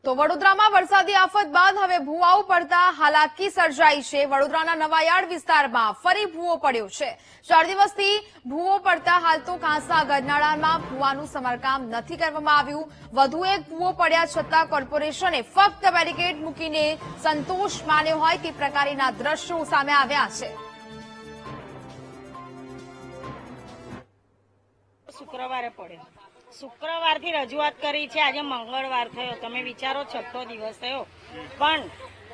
તો વડોદરામાં વરસાદી આફત બાદ હવે ભૂવાઓ પડતા હાલાકી સર્જાઈ છે। વડોદરાના નવાયાર્ડ વિસ્તારમાં ફરી ભૂવો પડ્યો છે। 4 દિવસથી ભૂવો પડતા હાલ તો કાંસા ગરનાળામાં ભૂવાનું સમારકામ નથી કરવામાં આવ્યું। વધુ એક ભૂવો પડ્યા છતાં કોર્પોરેશને ફક્ત બેરિકેડ મૂકીને સંતોષ માન્યો હોય તે પ્રકારના દ્રશ્યો સામે આવ્યા છે। શુક્રવારે પડ્યો। શુક્રવારથી રજૂઆત કરી છે, આજે મંગળવાર થયો, તમે વિચારો 6થો દિવસ થયો, પણ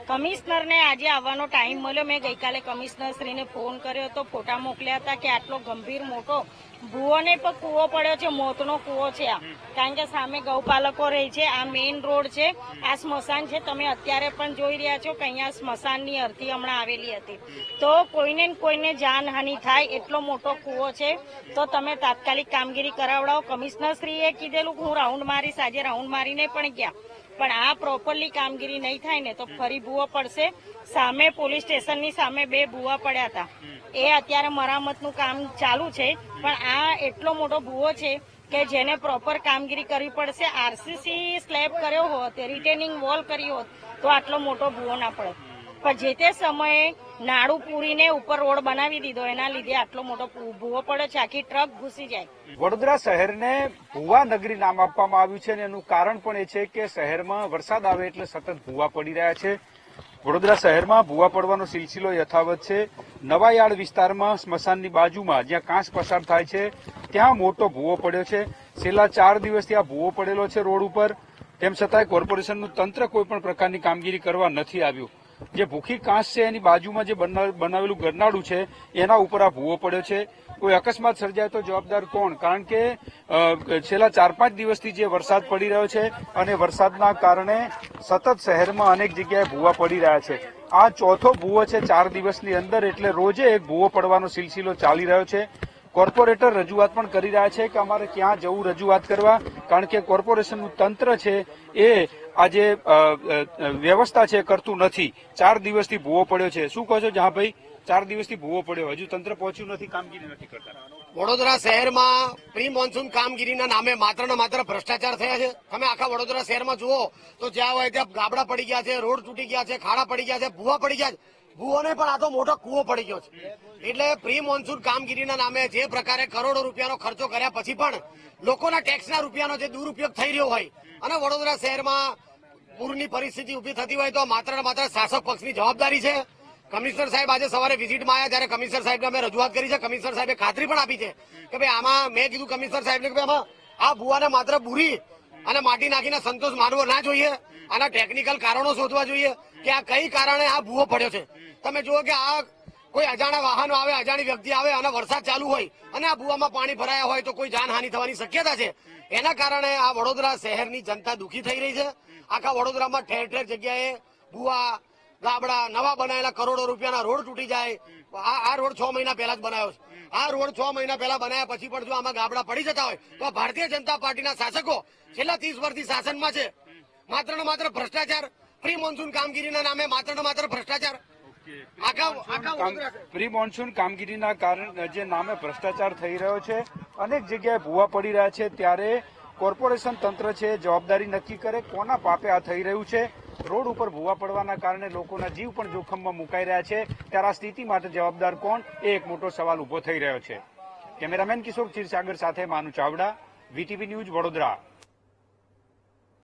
કમિશનરને આજે આવવાનો ટાઈમ મળ્યો। મેં ગઈકાલે કમિશનરશ્રીને ફોન કર્યો હતો, ફોટા મોકલ્યા હતા કે આટલો ગંભીર મોટો ભૂવોને પણ કૂવો પડ્યો છે, મોતનો કૂવો છે આ, કારણ કે સામે ગૌપાલકો રહે છે, આ મેઇન રોડ છે, આ સ્મશાન છે। તમે અત્યારે પણ જોઈ રહ્યા છો કે અહીંયા સ્મશાનની અરથી હમણાં આવેલી હતી, તો કોઈને ને કોઈને જાનહાનિ થાય એટલો મોટો કૂવો છે, તો તમે તાત્કાલિક કામગીરી કરાવડાવો। કમિશનરશ્રીએ કીધેલું હું રાઉન્ડ મારીશ, આજે રાઉન્ડ મારીને પણ ગયા, પણ આ પ્રોપરલી કામગીરી નહીં થાય ને તો ફરી ભૂવો પડશે। સામે પોલીસ સ્ટેશનની સામે 2 ભૂવા પડ્યા હતા, એ અત્યારે મરામતનું કામ ચાલુ છે, પણ આ એટલો મોટો ભૂવો છે કે જેને પ્રોપર કામગીરી કરવી પડશે। આરસીસી સ્લેબ કર્યો હોત, રિટેનિંગ વોલ કરી હોત તો આટલો મોટો ભૂવો ના પડે, પણ જે તે સમયે નાળું પૂરીને ઉપર રોડ બનાવી દીધો, એના લીધે આટલો મોટો ભૂવો પડ્યો છે, આખી ટ્રક ઘૂસી જાય। વડોદરા શહેરને ભૂવા નગરી નામ આપવામાં આવ્યું છે અને એનું કારણ પણ એ છે કે શહેરમાં વરસાદ આવે એટલે સતત ભૂવા પડી રહ્યા છે। વડોદરા શહેરમાં ભૂવા પડવાનો સિલસિલો યથાવત છે। નવાયાર્ડ વિસ્તારમાં સ્મશાનની બાજુમાં જ્યાં કાંસ પસાર થાય છે ત્યાં મોટો ભૂવો પડ્યો છે। છેલ્લા 4 દિવસથી આ ભૂવો પડેલો છે રોડ ઉપર, તેમ છતાંય કોર્પોરેશનનું તંત્ર કોઈ પણ પ્રકારની કામગીરી કરવા નથી આવ્યું। જે ભૂખી કાંસ છે એની બાજુમાં જે બનાવેલું ગરનાળું છે એના ઉપર આ ભૂવો પડ્યો છે। કોઈ અકસ્માત સર્જાય તો જવાબદાર કોણ? કારણ કે છેલ્લા 4-5 દિવસથી જે વરસાદ પડી રહ્યો છે અને વરસાદના કારણે સતત શહેરમાં અનેક જગ્યાએ ભૂવા પડી રહ્યા છે। આ 4થો ભૂવો છે 4 દિવસની અંદર, એટલે રોજે એક ભૂવો પડવાનો સિલસિલો ચાલી રહ્યો છે। કોર્પોરેટર રજૂઆત પણ કરી રહ્યા છે કે અમારે ક્યાં જવું રજૂઆત કરવા, કારણ કે કોર્પોરેશનનું તંત્ર છે એ આ જે વ્યવસ્થા છે કરતું નથી। 4 દિવસથી ભૂવો પડ્યો છે। શું કહો છો જહાભાઈ? 4 દિવસથી ભૂવો પડ્યો, હજુ તંત્ર પહોંચ્યું નથી, કામગીરી નથી કરતા। વડોદરા શહેરમાં પ્રી મોન્સૂન કામગીરીના નામે માત્ર ને માત્ર ભ્રષ્ટાચાર થયા છે। તમે આખા વડોદરા શહેરમાં જુઓ તો જ્યાં હોય ત્યાં ગાબડા પડી ગયા છે, રોડ તૂટી ગયા છે, ખાડા પડી ગયા છે, ભૂવા પડી ગયા છે। ભૂવોને પણ આ તો મોટો કૂવો પડી ગયો છે। એટલે પ્રી મોન્સૂન કામગીરીના નામે જે પ્રકારે કરોડો રૂપિયાનો ખર્ચો કર્યા પછી પણ લોકોના ટેક્સના રૂપિયાનો જે દુરુપયોગ થઈ રહ્યો હોય અને વડોદરા શહેરમાં પૂરની પરિસ્થિતિ ઉભી થતી હોય તો માત્ર ને માત્ર શાસક પક્ષની જવાબદારી છે। કમિશનર સાહેબ આજે સવારે વિઝિટમાં આવ્યા, ત્યારે કમિશનર સાહેબને અમે રજૂઆત કરી છે। કમિશનર સાહેબે ખાતરી પણ આપી છે કે ભાઈ આમાં, મેં કીધું કમિશનર સાહેબને કે ભાઈ આમાં આ ભૂવાને માત્ર બુરી અને માટી નાખીને સંતોષ માનવો ના જોઈએ, આના ટેકનિકલ કારણો શોધવા જોઈએ કે આ કઈ કારણે આ ભૂવો પડ્યો છે। તમે જુઓ કે આ કોઈ અજાણા વાહનો આવે, અજાણી વ્યક્તિ આવે અને વરસાદ ચાલુ હોય અને આ ભૂવામાં પાણી ભરાયા હોય તો કોઈ જાનહાનિ થવાની શક્યતા છે। એના કારણે આ વડોદરા શહેરની જનતા દુઃખી થઈ રહી છે। આખા વડોદરામાં ઠેર ઠેર જગ્યાએ ભૂવા, ગાબડા, નવા બનાવેલા કરોડો રૂપિયાના રોડ તૂટી જાય। આ રોડ 6 મહિના પહેલા જ બનાવ્યો છે। આ રોડ 6 મહિના પહેલા બનાવ્યા પછી પણ જો આમાં ગાબડા પડી જતા હોય તો ભારતીય જનતા પાર્ટીના શાસકો છેલ્લા 30 વર્ષથી શાસનમાં છે। માત્ર ને માત્ર ભ્રષ્ટાચાર, પ્રી મોન્સૂન કામગીરીના નામે માત્ર ને માત્ર ભ્રષ્ટાચાર। પ્રી મોન્સૂન કામગીરીના કારણે જે નામે ભ્રષ્ટાચાર થઈ રહ્યો છે, અનેક જગ્યાએ ભૂવા પડી રહ્યા છે, ત્યારે કોર્પોરેશન તંત્ર છે જવાબદારી નક્કી કરે કોના પાપે આ થઈ રહ્યું છે। રોડ ઉપર ભૂવા પડવાના કારણે લોકોના જીવ પણ જોખમમાં મુકાઈ રહ્યા છે, ત્યારે આ સ્થિતિ માટે જવાબદાર કોણ, એ એક મોટો સવાલ ઉભો થઈ રહ્યો છે। કેમેરામેન કિશોર ક્ષીરસાગર સાથે માનુ ચાવડા, વીટીવી ન્યૂઝ, વડોદરા।